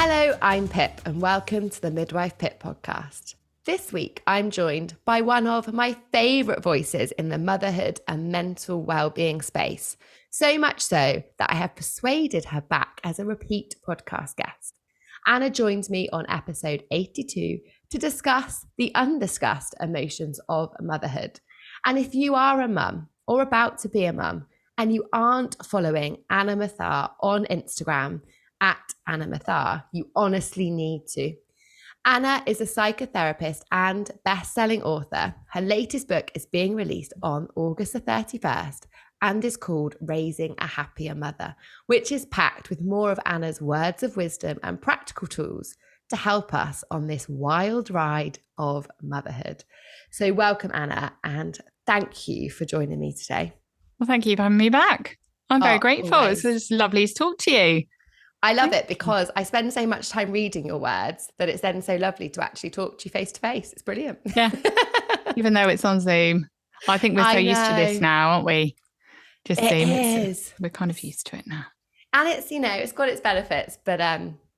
Hello, I'm Pip and welcome to the Midwife Pip podcast. This week, I'm joined by one of my favourite voices in the motherhood and mental wellbeing space. So much so that I have persuaded her back as a repeat podcast guest. Anna joins me on episode 82 to discuss the undiscussed emotions of motherhood. And if you are a mum or about to be a mum and you aren't following Anna Mathur on Instagram at Anna Mathur, you honestly need to. Anna is a psychotherapist and best-selling author. Her latest book is being released on August the 31st and is called Raising a Happier Mother, which is packed with more of Anna's words of wisdom and practical tools to help us on this wild ride of motherhood. So welcome, Anna, and thank you for joining me today. Well, thank you for having me back. I'm very grateful. Always. It's lovely to talk to you. I love it because I spend so much time reading your words that it's then so lovely to actually talk to you face to face. It's brilliant. Yeah. Even though it's on Zoom. I think we're so used to this now, aren't we? Just Zoom. We're kind of used to it now. And it's, it's got its benefits, but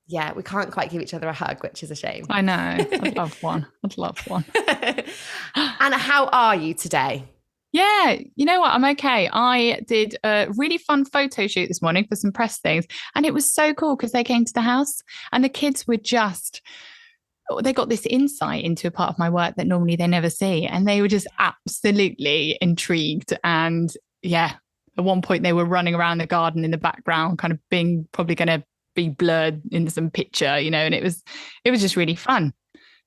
yeah, we can't quite give each other a hug, which is a shame. I know. I'd love one. Anna, how are you today? Yeah, you know what? I'm okay. I did a really fun photo shoot this morning for some press things, and it was so cool because they came to the house and the kids were they got this insight into a part of my work that normally they never see, and they were just absolutely intrigued. And yeah, at one point they were running around the garden in the background, kind of being probably going to be blurred in some picture, and it was just really fun.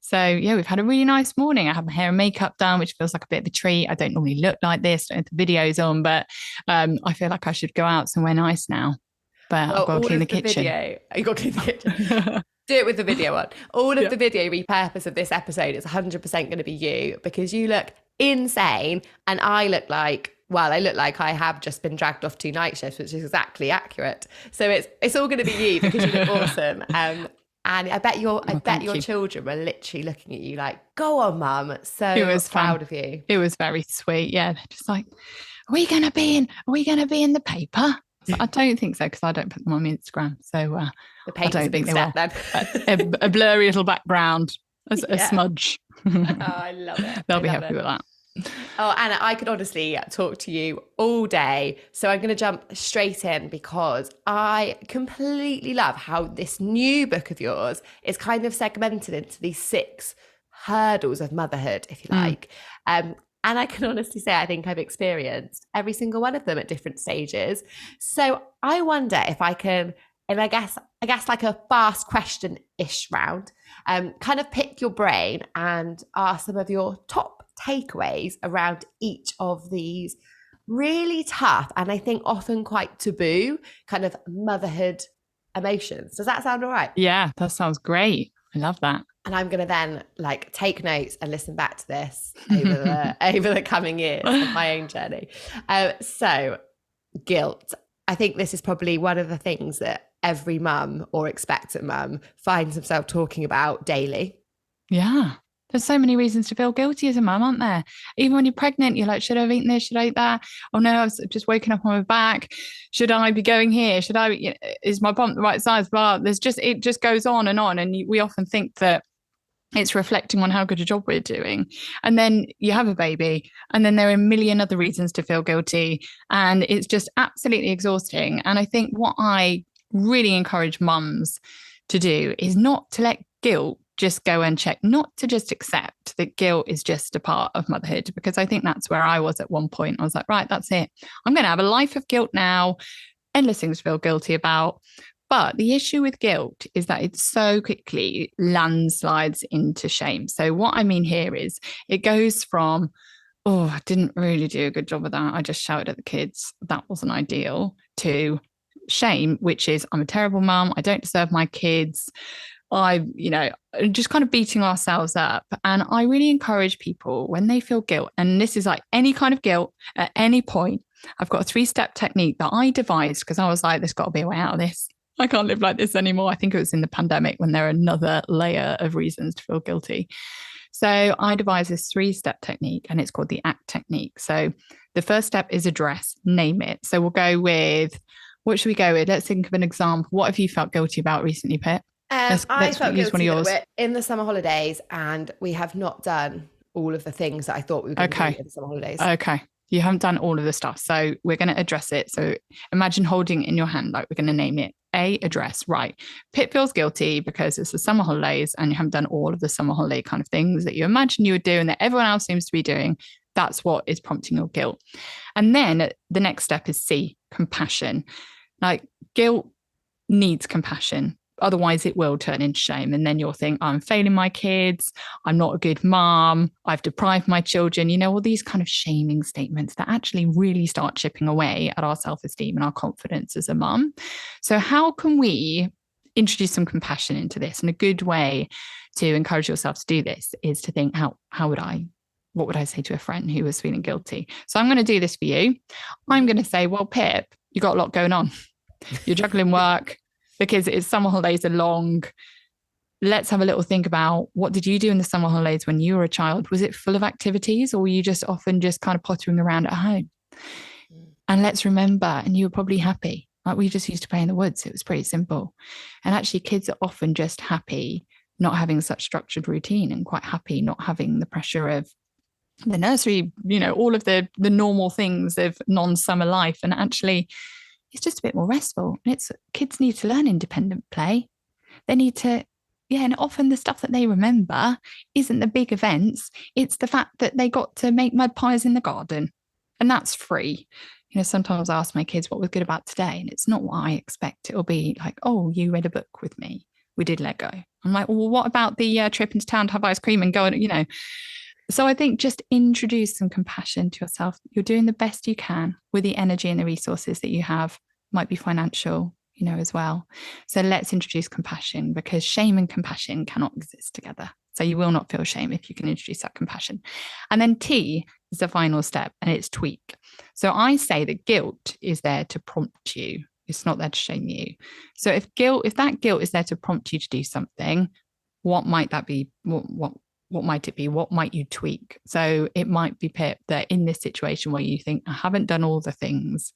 So yeah, we've had a really nice morning. I have my hair and makeup done, which feels like a bit of a treat. I don't normally look like this, don't have the videos on, but I feel like I should go out somewhere nice now. But I've got to clean the kitchen. You got to clean the kitchen. Do it with the video on. All of the video repurpose of this episode is 100% going to be you, because you look insane and I look like I have just been dragged off 2 night shifts, which is exactly accurate. So it's all going to be you because you look awesome. And I bet your children were literally looking at you like, go on, mum. So it was proud of you. It was very sweet. Yeah. They're just like, are we going to be in the paper? So I don't think so, because I don't put them on my Instagram. So the paper's a big step then. a blurry little background, a smudge. Oh, I love it. They'll be happy with that. Oh, Anna, I could honestly talk to you all day. So I'm going to jump straight in because I completely love how this new book of yours is kind of segmented into these 6 hurdles of motherhood, if you like. And I can honestly say I think I've experienced every single one of them at different stages. So I wonder if I can, and I guess like a fast question-ish round, kind of pick your brain and ask some of your top takeaways around each of these really tough and I think often quite taboo kind of motherhood emotions. Does that sound all right? Yeah, that sounds great. I love that. And I'm going to then take notes and listen back to this over the coming years of my own journey. So guilt. I think this is probably one of the things that every mum or expectant mum finds themselves talking about daily. Yeah. There's so many reasons to feel guilty as a mum, aren't there? Even when you're pregnant, you're like, should I have eaten this? Should I eat that? Oh no, I've just woken up on my back. Should I be going here? Is my bump the right size? Blah. It just goes on. And we often think that it's reflecting on how good a job we're doing. And then you have a baby, and then there are a million other reasons to feel guilty. And it's just absolutely exhausting. And I think what I really encourage mums to do is not to let guilt just go unchecked, not to just accept that guilt is just a part of motherhood, because I think that's where I was at one point. I was like, right, that's it. I'm going to have a life of guilt now, endless things to feel guilty about. But the issue with guilt is that it so quickly landslides into shame. So what I mean here is it goes from, oh, I didn't really do a good job of that. I just shouted at the kids. That wasn't ideal, to shame, which is I'm a terrible mum. I don't deserve my kids. Just kind of beating ourselves up. And I really encourage people when they feel guilt, and this is like any kind of guilt at any point, I've got a 3-step technique that I devised because I was like, there's got to be a way out of this. I can't live like this anymore. I think it was in the pandemic when there were another layer of reasons to feel guilty. So I devised this 3-step technique, and it's called the ACT technique. So the first step is address, name it. So we'll go with, what should we go with? Let's think of an example. What have you felt guilty about recently, Pip? I felt use one of guilty that yours. we're in the summer holidays and we have not done all of the things that I thought we were going to do in the summer holidays. Okay. You haven't done all of the stuff. So we're going to address it. So imagine holding it in your hand, like we're going to name it address. Right. Pip feels guilty because it's the summer holidays and you haven't done all of the summer holiday kind of things that you imagine you would do and that everyone else seems to be doing. That's what is prompting your guilt. And then the next step is C, compassion. Like guilt needs compassion. Otherwise, it will turn into shame. And then you'll think, I'm failing my kids. I'm not a good mom. I've deprived my children. All these kind of shaming statements that actually really start chipping away at our self-esteem and our confidence as a mum. So how can we introduce some compassion into this? And a good way to encourage yourself to do this is to think, what would I say to a friend who was feeling guilty? So I'm going to do this for you. I'm going to say, well, Pip, you got a lot going on. You're juggling work. Because it's summer holidays are long. Let's have a little think about what did you do in the summer holidays when you were a child? Was it full of activities or were you just often just kind of pottering around at home? And let's remember, and you were probably happy. Like we just used to play in the woods. It was pretty simple. And actually kids are often just happy not having such structured routine and quite happy not having the pressure of the nursery, all of the normal things of non-summer life. And actually it's just a bit more restful. And kids need to learn independent play. They need to, and often the stuff that they remember isn't the big events. It's the fact that they got to make mud pies in the garden. And that's free. Sometimes I ask my kids what was good about today. And it's not what I expect. It'll be like, oh, you read a book with me. We did Lego. I'm like, well, what about the trip into town to have ice cream and go on, So I think just introduce some compassion to yourself. You're doing the best you can with the energy and the resources that you have. Might be financial, as well. So let's introduce compassion because shame and compassion cannot exist together. So you will not feel shame if you can introduce that compassion. And then T is the final step and it's tweak. So I say that guilt is there to prompt you. It's not there to shame you. So if that guilt is there to prompt you to do something, what might that be? What might it be? What might you tweak? So it might be, Pip, that in this situation where you think, I haven't done all the things,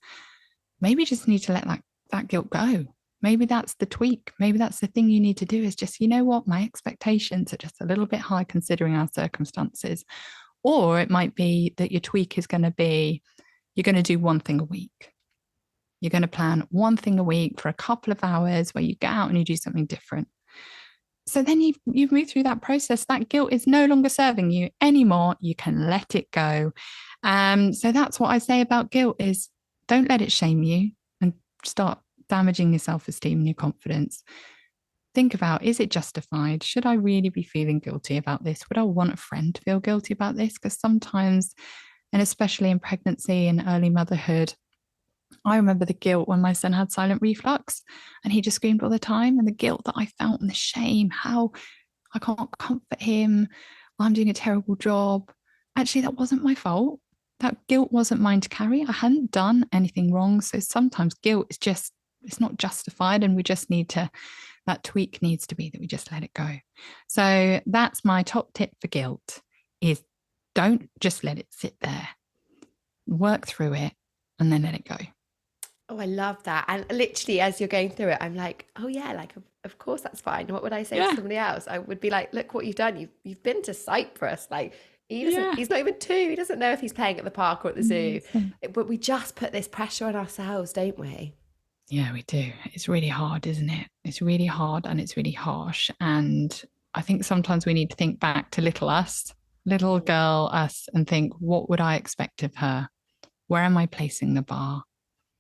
maybe you just need to let that guilt go. Maybe that's the tweak. Maybe that's the thing you need to do is just, my expectations are just a little bit high considering our circumstances. Or it might be that your tweak is going to be, you're going to do one thing a week. You're going to plan one thing a week for a couple of hours where you get out and you do something different. So then you've moved through that process. That guilt is no longer serving you anymore. You can let it go. So that's what I say about guilt is don't let it shame you and start damaging your self-esteem and your confidence. Think about, is it justified? Should I really be feeling guilty about this? Would I want a friend to feel guilty about this? Because sometimes, and especially in pregnancy and early motherhood, I remember the guilt when my son had silent reflux and he just screamed all the time, and the guilt that I felt and the shame, how I can't comfort him. I'm doing a terrible job. Actually, that wasn't my fault. That guilt wasn't mine to carry. I hadn't done anything wrong. So sometimes guilt is just, it's not justified. And we just need to, that tweak needs to be that we just let it go. So that's my top tip for guilt is don't just let it sit there. Work through it and then let it go. Oh, I love that. And literally, as you're going through it, I'm like, oh yeah, like of course that's fine. What would I say to somebody else? I would be like, look what you've done. You've been to Cyprus. Like he's not even 2. He doesn't know if he's playing at the park or at the zoo. But we just put this pressure on ourselves, don't we? Yeah, we do. It's really hard, isn't it? It's really hard and it's really harsh. And I think sometimes we need to think back to little girl us, and think, what would I expect of her? Where am I placing the bar?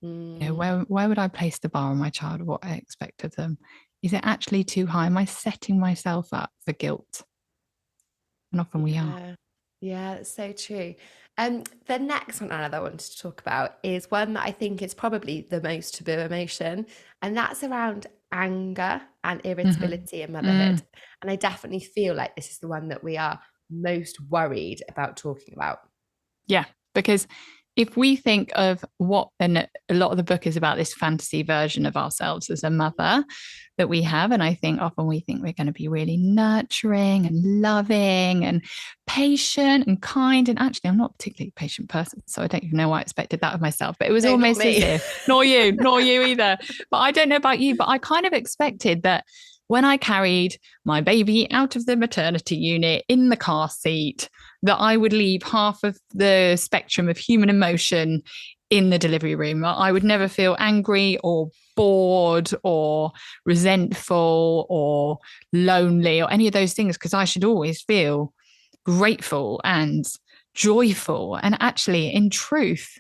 Where would I place the bar on my child? What I expect of them? Is it actually too high? Am I setting myself up for guilt? And often we are. Yeah, that's so true. The next one, Anna, that I wanted to talk about is one that I think is probably the most taboo emotion, and that's around anger and irritability in motherhood. And I definitely feel like this is the one that we are most worried about talking about. Yeah, because if we think of what, and a lot of the book is about this fantasy version of ourselves as a mother that we have. And I think often we think we're going to be really nurturing and loving and patient and kind. And actually, I'm not a particularly patient person, so I don't even know why I expected that of myself. But it was almost as if, nor you either. But I don't know about you, but I kind of expected that when I carried my baby out of the maternity unit in the car seat, that I would leave half of the spectrum of human emotion in the delivery room. I would never feel angry or bored or resentful or lonely or any of those things, because I should always feel grateful and joyful. And actually, in truth,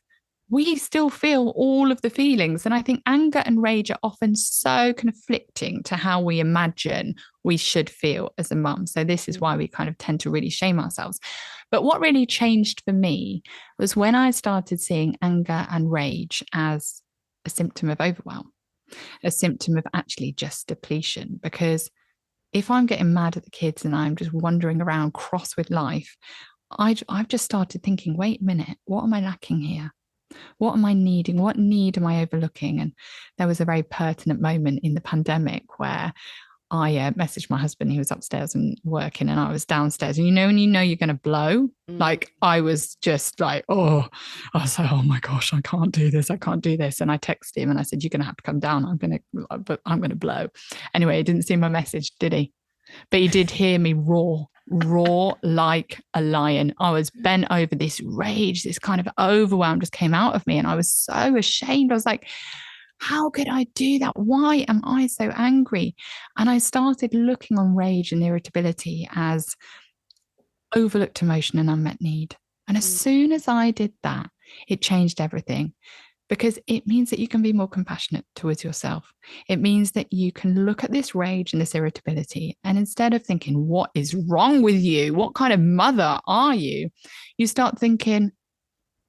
we still feel all of the feelings. And I think anger and rage are often so conflicting to how we imagine we should feel as a mum. So this is why we kind of tend to really shame ourselves. But what really changed for me was when I started seeing anger and rage as a symptom of overwhelm, a symptom of actually just depletion. Because if I'm getting mad at the kids and I'm just wandering around cross with life, I've just started thinking, wait a minute, what am I lacking here? What am I needing? What need am I overlooking? And there was a very pertinent moment in the pandemic where I messaged my husband. He was upstairs and working, and I was downstairs. And when you know you're going to blow, like I was just like, I was like, oh my gosh, I can't do this. I can't do this. And I texted him and I said, you're going to have to come down. I'm going to blow. Anyway, he didn't see my message, did he? But he did hear me roar like a lion. I was bent over. This rage, this kind of overwhelm just came out of me. And I was so ashamed. I was like, how could I do that? Why am I so angry? And I started looking on rage and irritability as overlooked emotion and unmet need. And as soon as I did that, it changed everything, because it means that you can be more compassionate towards yourself. It means that you can look at this rage and this irritability, and instead of thinking, what is wrong with you? What kind of mother are you? You start thinking,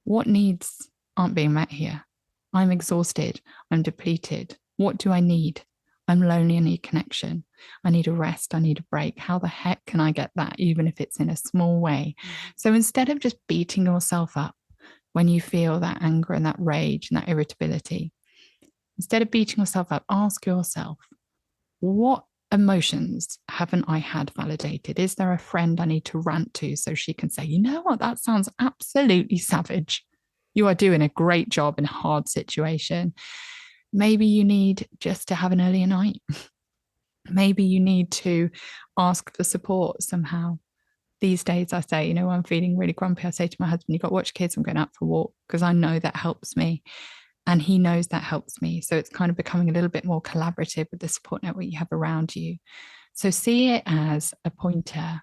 what needs aren't being met here? I'm exhausted. I'm depleted. What do I need? I'm lonely. I need connection. I need a rest. I need a break. How the heck can I get that, even if it's in a small way? So instead of just beating yourself up when you feel that anger and that rage and that irritability, instead of beating yourself up, ask yourself, what emotions haven't I had validated? Is there a friend I need to rant to so she can say, you know what, that sounds absolutely savage. You are doing a great job in a hard situation. Maybe you need just to have an earlier night. Maybe you need to ask for support somehow. These days I say, I'm feeling really grumpy, I say to my husband, you've got to watch kids, I'm going out for a walk, because I know that helps me. And he knows that helps me. So it's kind of becoming a little bit more collaborative with the support network you have around you. So see it as a pointer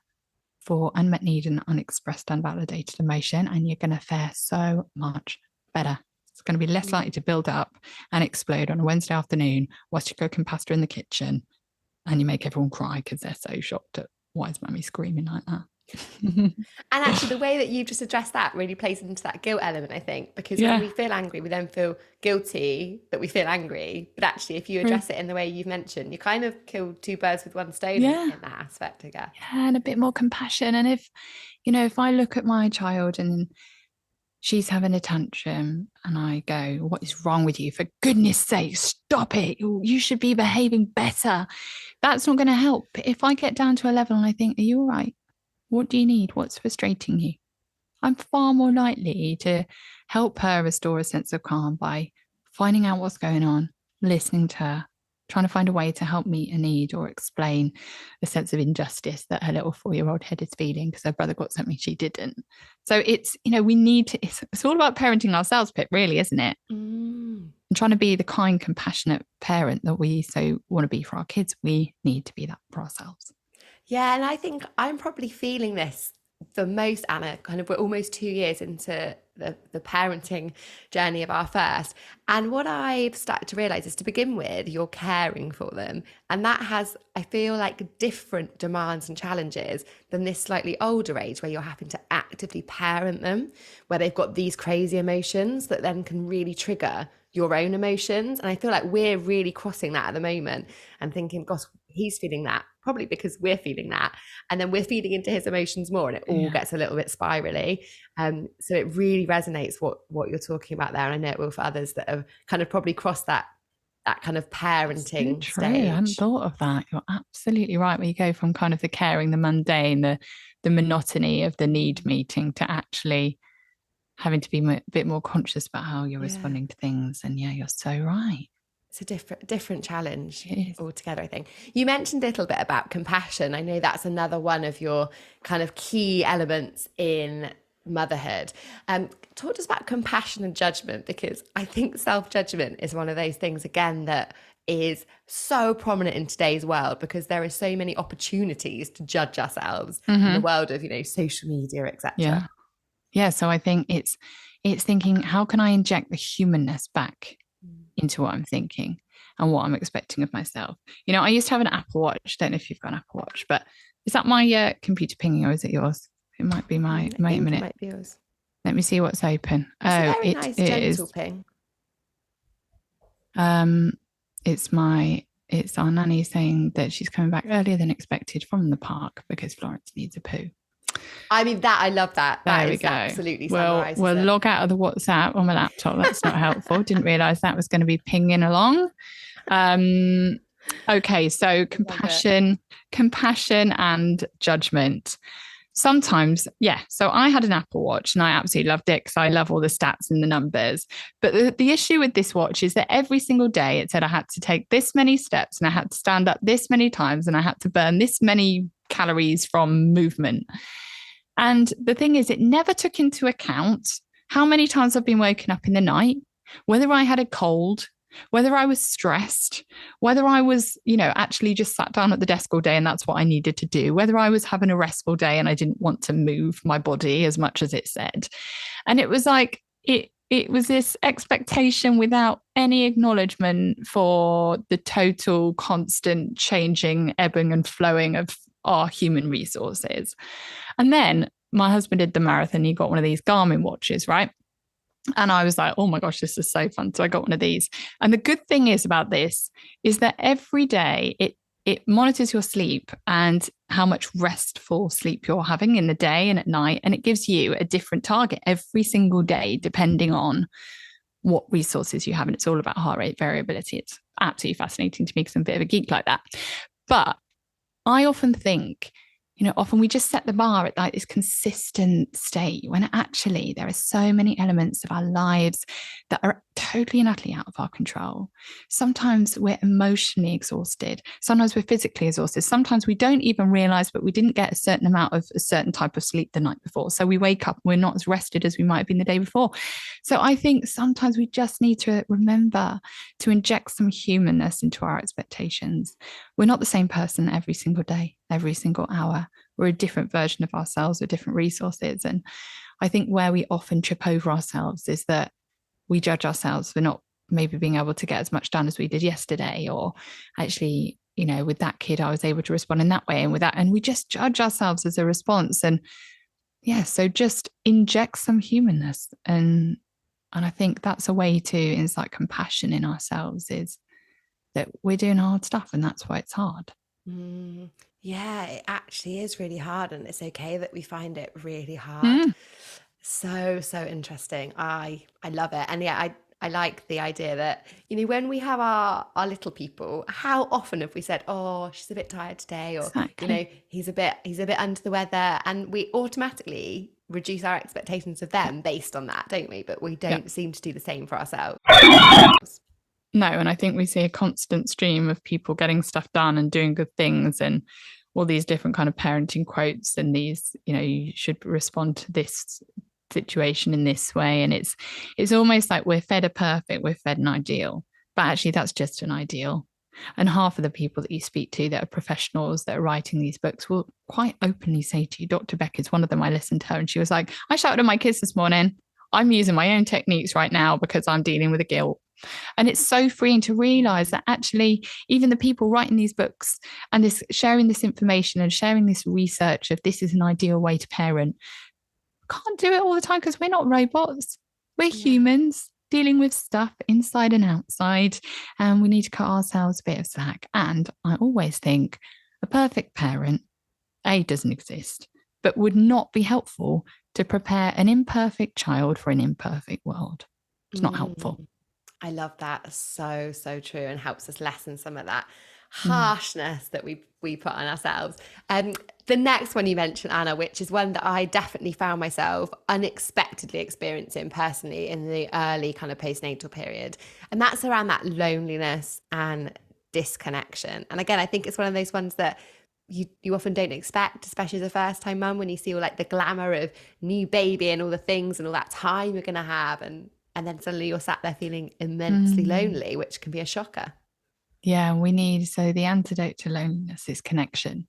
for unmet need and unexpressed, unvalidated emotion, and you're going to fare so much better. It's going to be less likely to build up and explode on a Wednesday afternoon whilst you're cooking pasta in the kitchen and you make everyone cry because they're so shocked at, why is mummy screaming like that? And actually, the way that you just addressed that really plays into that guilt element, I think, because when we feel angry, we then feel guilty that we feel angry. But actually, if you address it in the way you've mentioned, you kind of kill two birds with one stone in that aspect, I guess. Yeah, and a bit more compassion. And if I look at my child and she's having a tantrum and I go, what is wrong with you? For goodness sake, stop it. You should be behaving better. That's not going to help. But if I get down to a level and I think, are you all right? What do you need? What's frustrating you? I'm far more likely to help her restore a sense of calm by finding out what's going on, listening to her, trying to find a way to help meet a need or explain a sense of injustice that her little 4-year-old head is feeling because her brother got something she didn't. So it's, we need to, it's all about parenting ourselves, Pip, really, isn't it? And trying to be the kind, compassionate parent that we so want to be for our kids. We need to be that for ourselves. Yeah, and I think I'm probably feeling this the most, Anna. Kind of, we're almost 2 years into the parenting journey of our first. And what I've started to realize is, to begin with, you're caring for them. And that has, I feel like, different demands and challenges than this slightly older age where you're having to actively parent them, where they've got these crazy emotions that then can really trigger your own emotions. And I feel like we're really crossing that at the moment and thinking, gosh, he's feeling that, probably because we're feeling that. And then we're feeding into his emotions more, and it all gets a little bit spirally. So it really resonates what you're talking about there. And I know it will for others that have kind of probably crossed that kind of parenting so stage. I hadn't thought of that. You're absolutely right. Where you go from kind of the caring, the mundane, the monotony of the need meeting to actually having to be a bit more conscious about how you're responding to things. And you're so right. It's a different challenge altogether, I think. You mentioned a little bit about compassion. I know that's another one of your kind of key elements in motherhood. Talk to us about compassion and judgment, because I think self-judgment is one of those things, again, that is so prominent in today's world, because there are so many opportunities to judge ourselves in the world of, social media, etc. Yeah. So I think it's thinking, how can I inject the humanness back into what I'm thinking and what I'm expecting of myself? I used to have an Apple Watch. Don't know if you've got an Apple Watch, but is that my computer pinging, or is it yours? It might be my. I think it might be yours. Let me see what's open. It's a very nice, gentle ping. It's our nanny saying that she's coming back earlier than expected from the park because Florence needs a poo. I mean, I love that. There we go. Absolutely summarizes We'll log out of the WhatsApp on my laptop. That's not helpful. Didn't realize that was going to be pinging along. Okay, so compassion and judgment. Sometimes, so I had an Apple Watch and I absolutely loved it because I love all the stats and the numbers. But the issue with this watch is that every single day it said I had to take this many steps and I had to stand up this many times and I had to burn this many calories from movement. And the thing is, it never took into account how many times I've been woken up in the night, whether I had a cold, whether I was stressed, whether I was, actually just sat down at the desk all day and that's what I needed to do, whether I was having a restful day and I didn't want to move my body as much as it said. And it was like, it was this expectation without any acknowledgement for the total constant changing, ebbing and flowing of our human resources. And then my husband did the marathon. He got one of these Garmin watches, right? And I was like, oh my gosh, this is so fun. So I got one of these. And the good thing is about this is that every day it monitors your sleep and how much restful sleep you're having in the day and at night. And it gives you a different target every single day, depending on what resources you have. And it's all about heart rate variability. It's absolutely fascinating to me because I'm a bit of a geek like that. But I often think, often we just set the bar at like this consistent state when actually there are so many elements of our lives that are totally and utterly out of our control. Sometimes we're emotionally exhausted. Sometimes we're physically exhausted. Sometimes we don't even realize, but we didn't get a certain amount of a certain type of sleep the night before. So we wake up, we're not as rested as we might have been the day before. So I think sometimes we just need to remember to inject some humanness into our expectations. We're not the same person every single day, every single hour. We're a different version of ourselves with different resources. And I think where we often trip over ourselves is that we judge ourselves for not maybe being able to get as much done as we did yesterday, or actually, with that kid, I was able to respond in that way, and with that, and we just judge ourselves as a response. And so just inject some humanness. And I think that's a way to incite compassion in ourselves, is that we're doing hard stuff and that's why it's hard. Yeah, it actually is really hard, and it's okay that we find it really hard. So interesting. I love it. And I like the idea that, when we have our little people, how often have we said, oh, she's a bit tired today, or exactly. He's a bit under the weather, and we automatically reduce our expectations of them based on that, don't we? But we don't seem to do the same for ourselves. No, and I think we see a constant stream of people getting stuff done and doing good things, and all these different kind of parenting quotes, and these, you should respond to this situation in this way. And it's almost like we're fed we're fed an ideal, but actually that's just an ideal. And half of the people that you speak to that are professionals that are writing these books will quite openly say to you, Dr. Beck is one of them. I listened to her and she was like, I shouted at my kids this morning. I'm using my own techniques right now because I'm dealing with a guilt. And it's so freeing to realize that actually even the people writing these books and sharing this information and sharing this research of this is an ideal way to parent can't do it all the time, because we're not robots. We're humans dealing with stuff inside and outside, and we need to cut ourselves a bit of slack. And I always think a perfect parent, doesn't exist, but would not be helpful to prepare an imperfect child for an imperfect world. It's not helpful. I love that. So true, and helps us lessen some of that harshness that we put on ourselves. The next one you mentioned, Anna, which is one that I definitely found myself unexpectedly experiencing personally in the early kind of postnatal period. And that's around that loneliness and disconnection. And again, I think it's one of those ones that you often don't expect, especially as a first time mum, when you see all like the glamour of new baby and all the things and all that time you're going to have. And then suddenly you're sat there feeling immensely lonely, which can be a shocker. Yeah, so the antidote to loneliness is connection.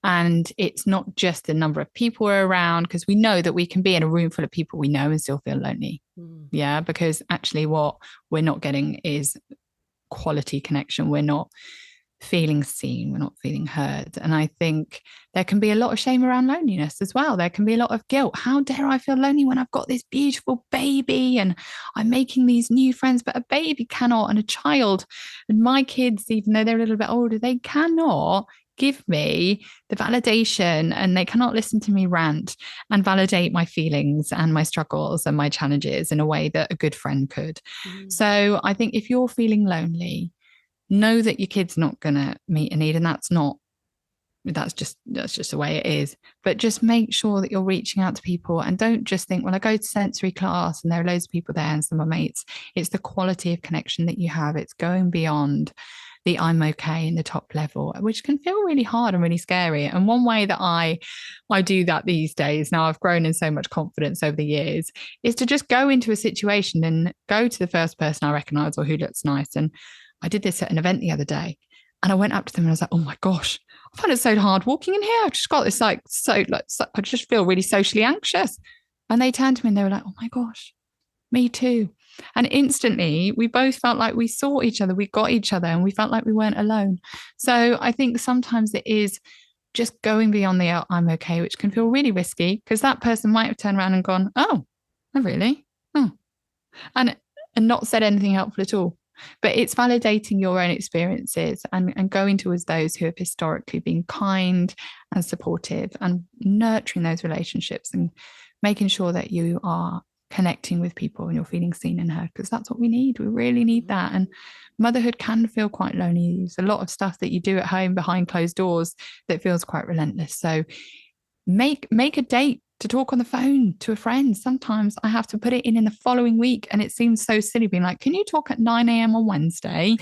And it's not just the number of people we're around, because we know that we can be in a room full of people we know and still feel lonely. Yeah, because actually what we're not getting is quality connection. We're not feeling seen, we're not feeling heard. And I think there can be a lot of shame around loneliness as well. There can be a lot of guilt. How dare I feel lonely when I've got this beautiful baby and I'm making these new friends, but a baby cannot, and a child, and my kids, even though they're a little bit older, they cannot give me the validation, and they cannot listen to me rant and validate my feelings and my struggles and my challenges in a way that a good friend could. So I think if you're feeling lonely, know that your kid's not going to meet a need, and that's just the way it is. But just make sure that you're reaching out to people, and don't just think, well, I go to sensory class and there are loads of people there and some of my mates. It's the quality of connection that you have. It's going beyond the I'm okay in the top level, which can feel really hard and really scary. And one way that I do that these days, now I've grown in so much confidence over the years, is to just go into a situation and go to the first person I recognize or who looks nice. And I did this at an event the other day, and I went up to them and I was like, oh my gosh, I find it so hard walking in here. I've just got this I just feel really socially anxious. And they turned to me and they were like, oh my gosh, me too. And instantly we both felt like we saw each other, we got each other, and we felt like we weren't alone. So I think sometimes it is just going beyond the I'm okay, which can feel really risky, because that person might have turned around and gone, oh really? Oh. And not said anything helpful at all. But it's validating your own experiences and going towards those who have historically been kind and supportive, and nurturing those relationships and making sure that you are connecting with people and you're feeling seen and heard, because that's what we need. We really need that. And motherhood can feel quite lonely. There's a lot of stuff that you do at home behind closed doors that feels quite relentless. So make a date to talk on the phone to a friend. Sometimes I have to put it in the following week, and it seems so silly being like, can you talk at 9 a.m. on Wednesday?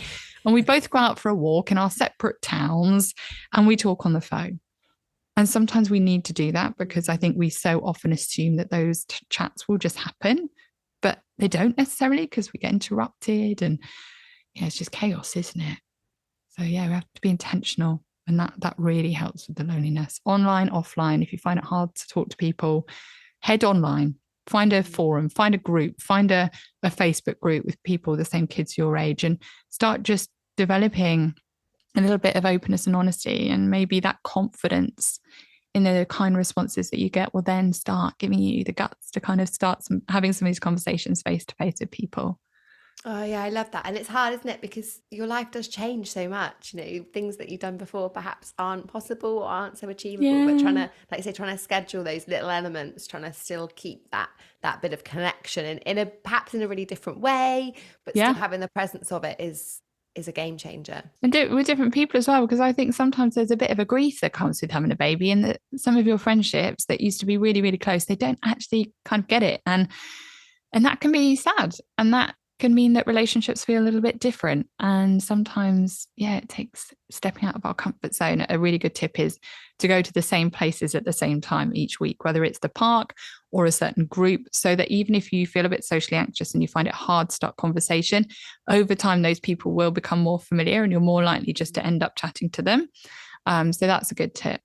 And we both go out for a walk in our separate towns and we talk on the phone. And sometimes we need to do that, because I think we so often assume that those chats will just happen, but they don't necessarily, because we get interrupted, and it's just chaos, isn't it? So we have to be intentional, and that really helps with the loneliness. Online, offline, if you find it hard to talk to people, head online, find a forum, find a group, find a Facebook group with people the same kids your age, and start just developing a little bit of openness and honesty. And maybe that confidence in the kind responses that you get will then start giving you the guts to kind of start having some of these conversations face to face with people. Oh yeah, I love that. And it's hard, isn't it? Because your life does change so much. Things that you've done before perhaps aren't possible or aren't so achievable. But trying to schedule those little elements, trying to still keep that bit of connection perhaps in a really different way, but still having the presence of it is a game changer. And do it with different people as well, because I think sometimes there's a bit of a grief that comes with having a baby, and that some of your friendships that used to be really, really close, they don't actually kind of get it. And that can be sad. And that can mean that relationships feel a little bit different. And sometimes, it takes stepping out of our comfort zone. A really good tip is to go to the same places at the same time each week, whether it's the park or a certain group, so that even if you feel a bit socially anxious and you find it hard to start conversation, over time, those people will become more familiar and you're more likely just to end up chatting to them. So that's a good tip.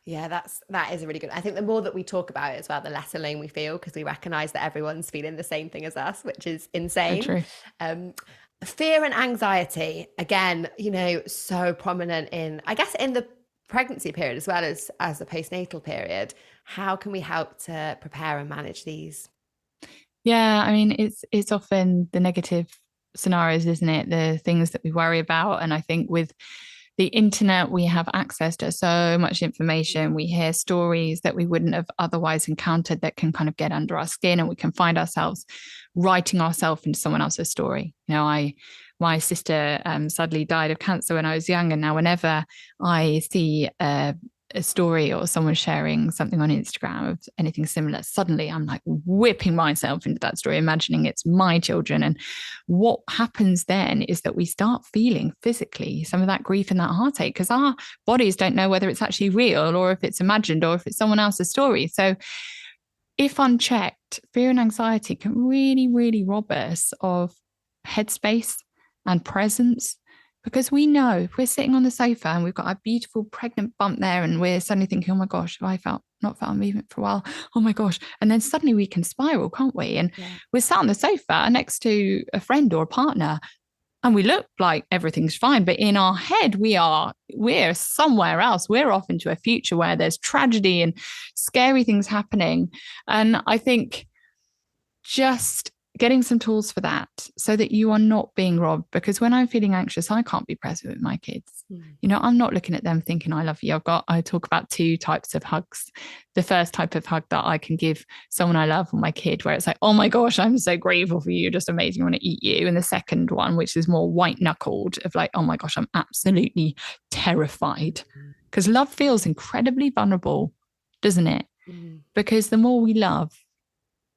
Yeah, that is a really good. I think the more that we talk about it as well, the less alone we feel, because we recognize that everyone's feeling the same thing as us, which is insane. So true. Fear and anxiety, again, so prominent in the pregnancy period as well as the postnatal period. How can we help to prepare and manage these? Yeah, I mean, it's often the negative scenarios, isn't it? The things that we worry about. And I think with the internet, we have access to so much information. We hear stories that we wouldn't have otherwise encountered that can kind of get under our skin, and we can find ourselves writing ourselves into someone else's story. My sister sadly died of cancer when I was young, and now whenever I see a a story or someone sharing something on Instagram of anything similar, suddenly I'm like whipping myself into that story, imagining it's my children. And what happens then is that we start feeling physically some of that grief and that heartache, because our bodies don't know whether it's actually real or if it's imagined or if it's someone else's story. So if unchecked, fear and anxiety can really, really rob us of headspace and presence. Because we know if we're sitting on the sofa and we've got a beautiful pregnant bump there and we're suddenly thinking, oh my gosh, have I not felt movement for a while? Oh my gosh. And then suddenly we can spiral, can't we? And we're sat on the sofa next to a friend or a partner and we look like everything's fine. But in our head, we're somewhere else. We're off into a future where there's tragedy and scary things happening. And I think just getting some tools for that so that you are not being robbed. Because when I'm feeling anxious, I can't be present with my kids. I'm not looking at them thinking, I love you. I talk about 2 types of hugs. The first type of hug that I can give someone I love or my kid, where it's like, oh my gosh, I'm so grateful for you. You're just amazing. I want to eat you. And the second one, which is more white knuckled, of like, oh my gosh, I'm absolutely terrified. Because love feels incredibly vulnerable, doesn't it? Because the more we love,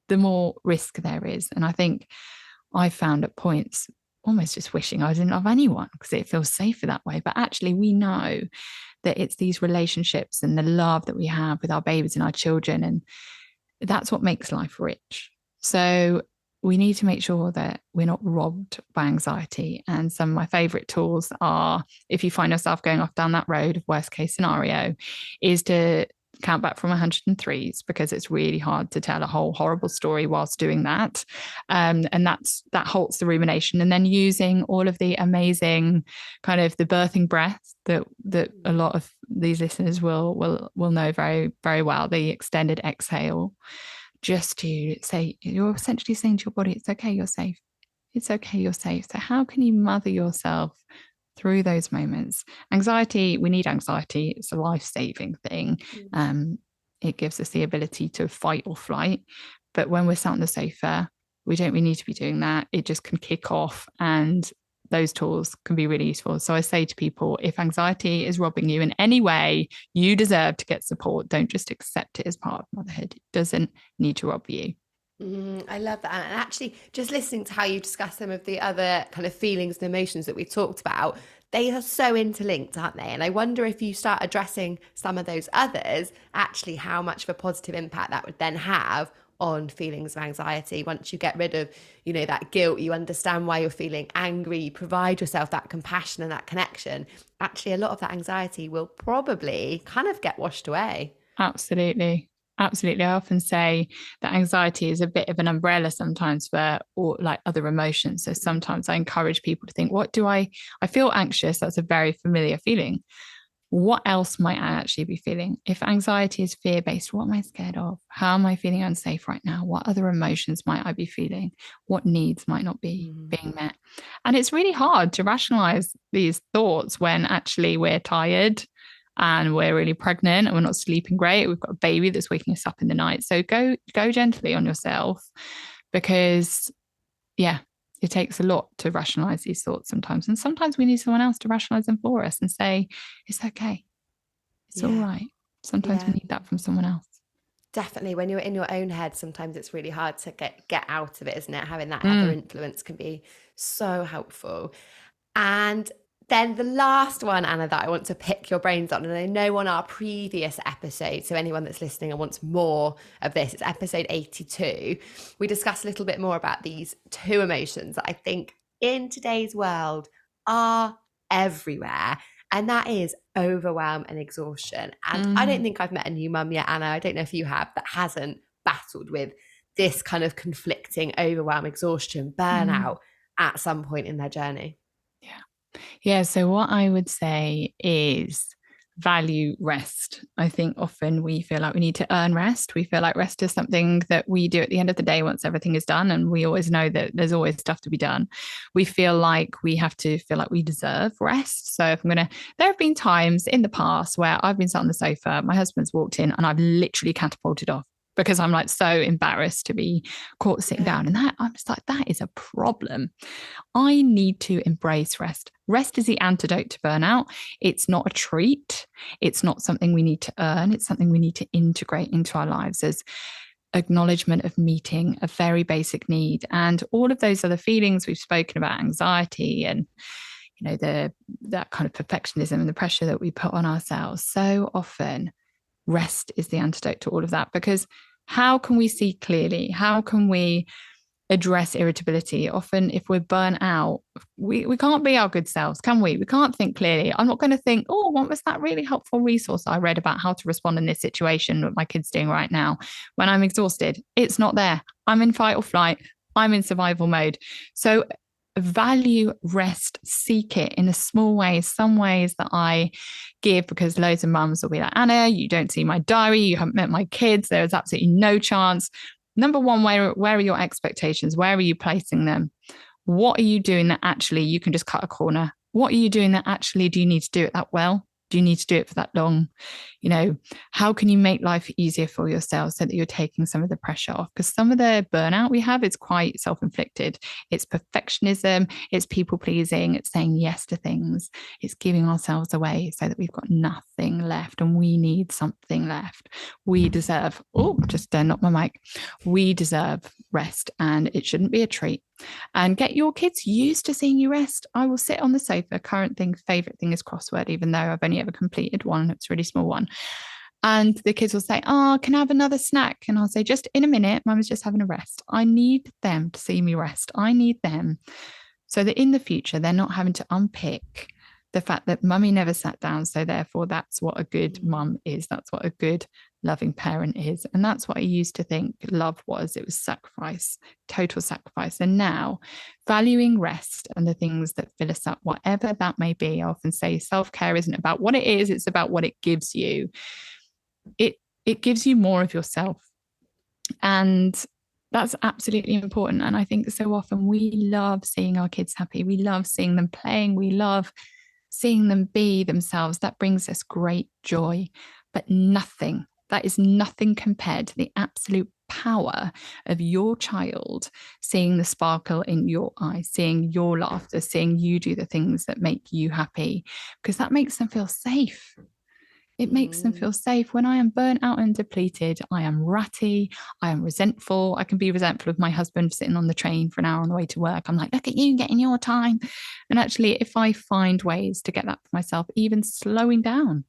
the more risk there is. And I think I found at points almost just wishing I didn't love anyone because it feels safer that way. But actually, we know that it's these relationships and the love that we have with our babies and our children. And that's what makes life rich. So we need to make sure that we're not robbed by anxiety. And some of my favorite tools are, if you find yourself going off down that road of worst case scenario, is to count back from 103s, because it's really hard to tell a whole horrible story whilst doing that. And that halts the rumination. And then using all of the amazing kind of the birthing breath that a lot of these listeners will know very, very well, the extended exhale, just to say, you're essentially saying to your body, it's okay, you're safe. It's okay, you're safe. So how can you mother yourself through those moments? Anxiety, we need anxiety. It's a life-saving thing. It gives us the ability to fight or flight. But when we're sat on the sofa, we don't really need to be doing that. It just can kick off, and those tools can be really useful. So I say to people, if anxiety is robbing you in any way, you deserve to get support. Don't just accept it as part of motherhood. It doesn't need to rob you. I love that. And actually, just listening to how you discuss some of the other kind of feelings and emotions that we've talked about, they are so interlinked, aren't they? And I wonder if you start addressing some of those others, actually how much of a positive impact that would then have on feelings of anxiety. Once you get rid of, that guilt, you understand why you're feeling angry, you provide yourself that compassion and that connection. Actually, a lot of that anxiety will probably kind of get washed away. Absolutely. Absolutely. I often say that anxiety is a bit of an umbrella sometimes for like other emotions. So sometimes I encourage people to think, I feel anxious. That's a very familiar feeling. What else might I actually be feeling? If anxiety is fear-based, what am I scared of? How am I feeling unsafe right now? What other emotions might I be feeling? What needs might not be being met? And it's really hard to rationalize these thoughts when actually we're tired and we're really pregnant and we're not sleeping great. We've got a baby that's waking us up in the night. So go gently on yourself, because it takes a lot to rationalize these thoughts sometimes. And sometimes we need someone else to rationalize them for us and say, it's okay. It's all right. Sometimes we need that from someone else. Definitely. When you're in your own head, sometimes it's really hard to get out of it, isn't it? Having that other influence can be so helpful. And then the last one, Anna, that I want to pick your brains on, and I know on our previous episode, so anyone that's listening and wants more of this, it's episode 82, we discussed a little bit more about these 2 emotions that I think in today's world are everywhere, and that is overwhelm and exhaustion. And I don't think I've met a new mum yet, Anna, I don't know if you have, that hasn't battled with this kind of conflicting overwhelm, exhaustion, burnout at some point in their journey. Yeah. So what I would say is value rest. I think often we feel like we need to earn rest. We feel like rest is something that we do at the end of the day once everything is done. And we always know that there's always stuff to be done. We feel like we have to feel like we deserve rest. So there have been times in the past where I've been sat on the sofa, my husband's walked in and I've literally catapulted off. because I'm like so embarrassed to be caught sitting down. And that I'm just like, that is a problem. I need to embrace rest. Rest is the antidote to burnout. It's not a treat. It's not something we need to earn. It's something we need to integrate into our lives as acknowledgement of meeting a very basic need. And all of those other feelings we've spoken about, anxiety and that kind of perfectionism and the pressure that we put on ourselves, so often rest is the antidote to all of that. Because how can we see clearly? How can we address irritability? Often if we're burnt out, we can't be our good selves, can we? We can't think clearly. I'm not going to think, oh, what was that really helpful resource I read about how to respond in this situation that my kid's doing right now when I'm exhausted? It's not there. I'm in fight or flight. I'm in survival mode. So value rest, seek it in a small way. Some ways that I give, because loads of mums will be like, Anna, you don't see my diary, you haven't met my kids, there is absolutely no chance. Number one, where are your expectations? Where are you placing them? What are you doing that actually you can just cut a corner? What are you doing that actually do you need to do it that well? Do you need to do it for that long? How can you make life easier for yourself so that you're taking some of the pressure off? Because some of the burnout we have is quite self-inflicted. It's perfectionism, it's people pleasing, it's saying yes to things, it's giving ourselves away so that we've got nothing left and we need something left. We deserve, just knock my mic. We deserve rest and it shouldn't be a treat. And get your kids used to seeing you rest. I will sit on the sofa. Favorite thing is crossword, even though I've only ever completed one. It's a really small one. And the kids will say, can I have another snack? And I'll say, just in a minute, Mum's just having a rest. I need them to see me rest. I need them so that in the future, they're not having to unpick the fact that mummy never sat down. So therefore, that's what a good mum is. That's what a good loving parent is. And that's what I used to think love was. It was sacrifice, total sacrifice. And now valuing rest and the things that fill us up, whatever that may be. I often say self-care isn't about what it is, it's about what it gives you. It gives you more of yourself. And that's absolutely important. And I think so often we love seeing our kids happy. We love seeing them playing. We love seeing them be themselves. That brings us great joy. But that is nothing compared to the absolute power of your child seeing the sparkle in your eyes, seeing your laughter, seeing you do the things that make you happy, because that makes them feel safe. It makes them feel safe. When I am burnt out and depleted, I am ratty, I am resentful. I can be resentful of my husband sitting on the train for an hour on the way to work. I'm like, look at you getting your time. And actually, if I find ways to get that for myself, even slowing down,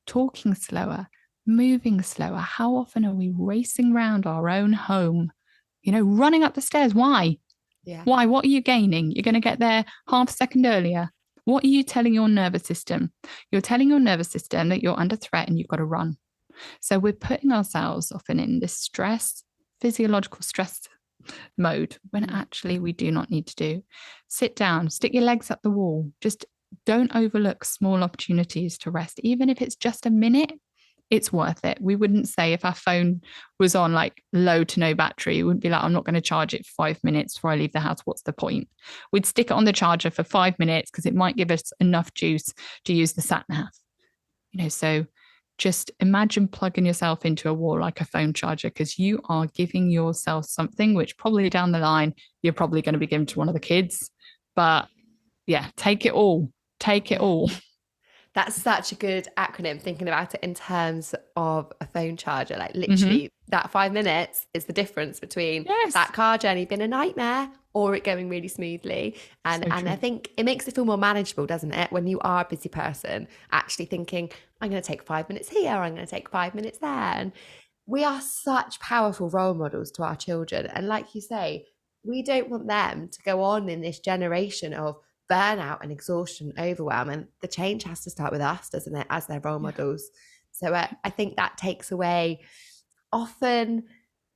talking slower, moving slower, how often are we racing around our own home, running up the stairs? Why? Yeah. Why? What are you gaining? You're going to get there half a second earlier. What are you telling your nervous system? You're telling your nervous system that you're under threat and you've got to run. So we're putting ourselves often in this physiological stress mode when actually we do not need to do. Sit down, stick your legs up the wall. Just don't overlook small opportunities to rest. Even if it's just a minute, it's worth it. We wouldn't say if our phone was on like low to no battery, we wouldn't be like, I'm not going to charge it for 5 minutes before I leave the house. What's the point? We'd stick it on the charger for 5 minutes because it might give us enough juice to use the sat nav. So just imagine plugging yourself into a wall like a phone charger, because you are giving yourself something which probably down the line, you're probably going to be given to one of the kids. But yeah, take it all. Take it all. That's such a good acronym, thinking about it in terms of a phone charger. Like literally that 5 minutes is the difference between that car journey being a nightmare or it going really smoothly. And I think it makes it feel more manageable, doesn't it? When you are a busy person, actually thinking, I'm going to take 5 minutes here, I'm going to take 5 minutes there. And we are such powerful role models to our children. And like you say, we don't want them to go on in this generation of burnout and exhaustion, overwhelm, and the change has to start with us, doesn't it, as their role models. So I think that takes away often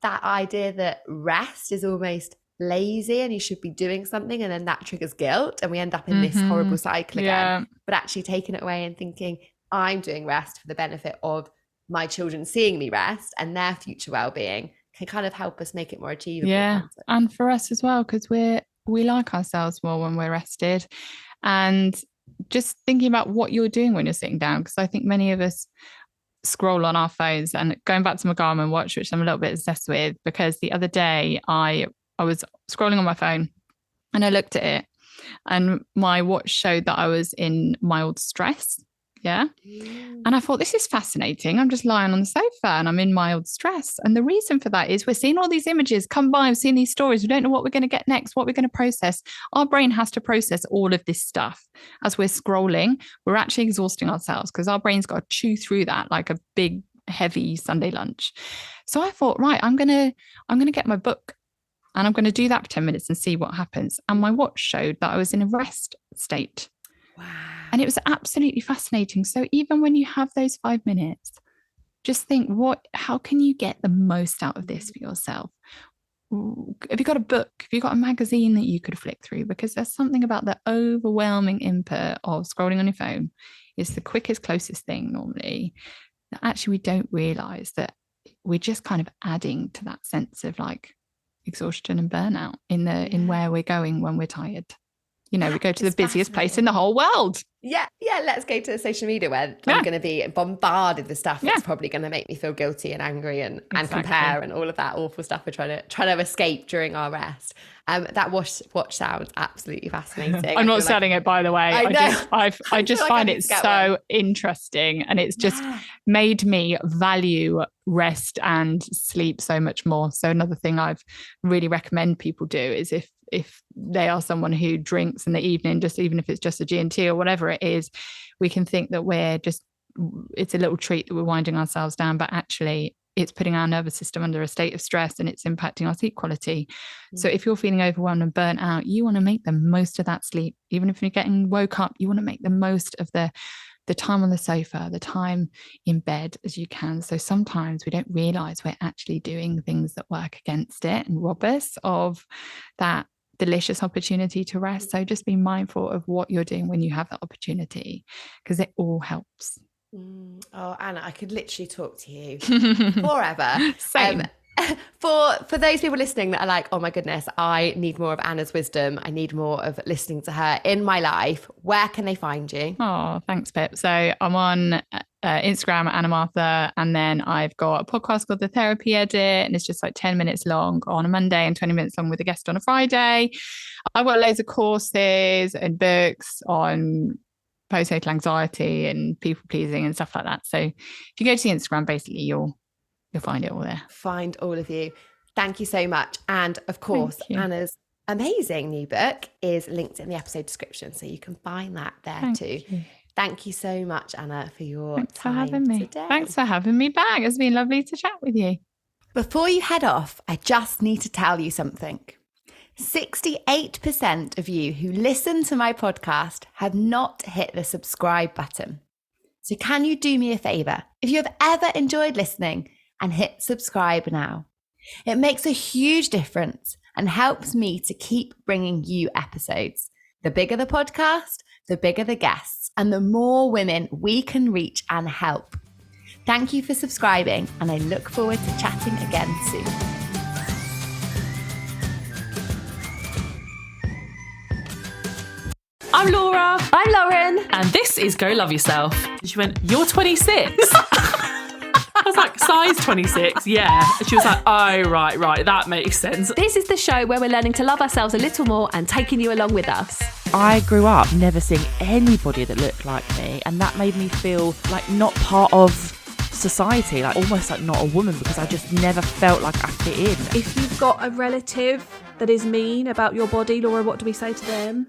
that idea that rest is almost lazy and you should be doing something, and then that triggers guilt and we end up in this horrible cycle again. But actually taking it away and thinking, I'm doing rest for the benefit of my children seeing me rest and their future well-being, can kind of help us make it more achievable. And for us as well, because we like ourselves more when we're rested. And just thinking about what you're doing when you're sitting down, because I think many of us, scroll on our phones. And going back to my Garmin watch, which I'm a little bit obsessed with, because the other day I was scrolling on my phone and I looked at it and my watch showed that I was in mild stress. Yeah. And I thought, this is fascinating. I'm just lying on the sofa and I'm in mild stress. And the reason for that is we're seeing all these images come by. We've seen these stories. We don't know what we're going to get next, what we're going to process. Our brain has to process all of this stuff. As we're scrolling, we're actually exhausting ourselves because our brain's got to chew through that like a big, heavy Sunday lunch. So I thought, right, I'm going to get my book and I'm going to do that for 10 minutes and see what happens. And my watch showed that I was in a rest state. Wow. And it was absolutely fascinating. So even when you have those 5 minutes, just think, how can you get the most out of this for yourself? Have you got a book? Have you got a magazine that you could flick through? Because there's something about the overwhelming input of scrolling on your phone. It's the quickest, closest thing normally, that actually we don't realize that we're just kind of adding to that sense of like exhaustion and burnout in where we're going when we're tired. We go to the busiest place in the whole world. Yeah. Let's go to social media where I'm going to be bombarded with stuff that's probably going to make me feel guilty and angry and compare and all of that awful stuff we're trying to escape during our rest. That watch sounds absolutely fascinating. I'm not selling it, by the way. I just find it so interesting, and it's just made me value rest and sleep so much more. So another thing I've really recommend people do is if they are someone who drinks in the evening, just even if it's just a G&T or whatever it is, we can think that it's a little treat that we're winding ourselves down, but actually it's putting our nervous system under a state of stress and it's impacting our sleep quality. So if you're feeling overwhelmed and burnt out, you want to make the most of that sleep. Even if you're getting woke up, you want to make the most of the time on the sofa, the time in bed as you can. So sometimes we don't realize we're actually doing things that work against it and rob us of that delicious opportunity to rest. So just be mindful of what you're doing when you have that opportunity, because it all helps. Oh, Anna, I could literally talk to you forever. Same. For those people listening that are like, oh my goodness, I need more of Anna's wisdom, I need more of listening to her in my life, where can they find you? Oh, thanks, Pip. So I'm on Instagram at Anna Mathur, and then I've got a podcast called The Therapy Edit, and it's just like 10 minutes long on a Monday and 20 minutes long with a guest on a Friday. I've got loads of courses and books on postnatal anxiety and people pleasing and stuff like that. So if you go to the Instagram, basically you'll find it all there. Find all of you. Thank you so much. And of course, Anna's amazing new book is linked in the episode description, so you can find that there too. Thank you so much, Anna, for your time today. Thanks for having me back. It's been lovely to chat with you. Before you head off, I just need to tell you something. 68% of you who listen to my podcast have not hit the subscribe button. So can you do me a favor? If you have ever enjoyed listening, and hit subscribe now. It makes a huge difference and helps me to keep bringing you episodes. The bigger the podcast, the bigger the guests, and the more women we can reach and help. Thank you for subscribing, and I look forward to chatting again soon. I'm Laura. I'm Lauren. And this is Go Love Yourself. She went, you're 26? I was like, size 26, yeah. And she was like, oh, right, that makes sense. This is the show where we're learning to love ourselves a little more and taking you along with us. I grew up never seeing anybody that looked like me, and that made me feel like not part of society, like almost like not a woman, because I just never felt like I fit in. If you've got a relative that is mean about your body, Laura, what do we say to them?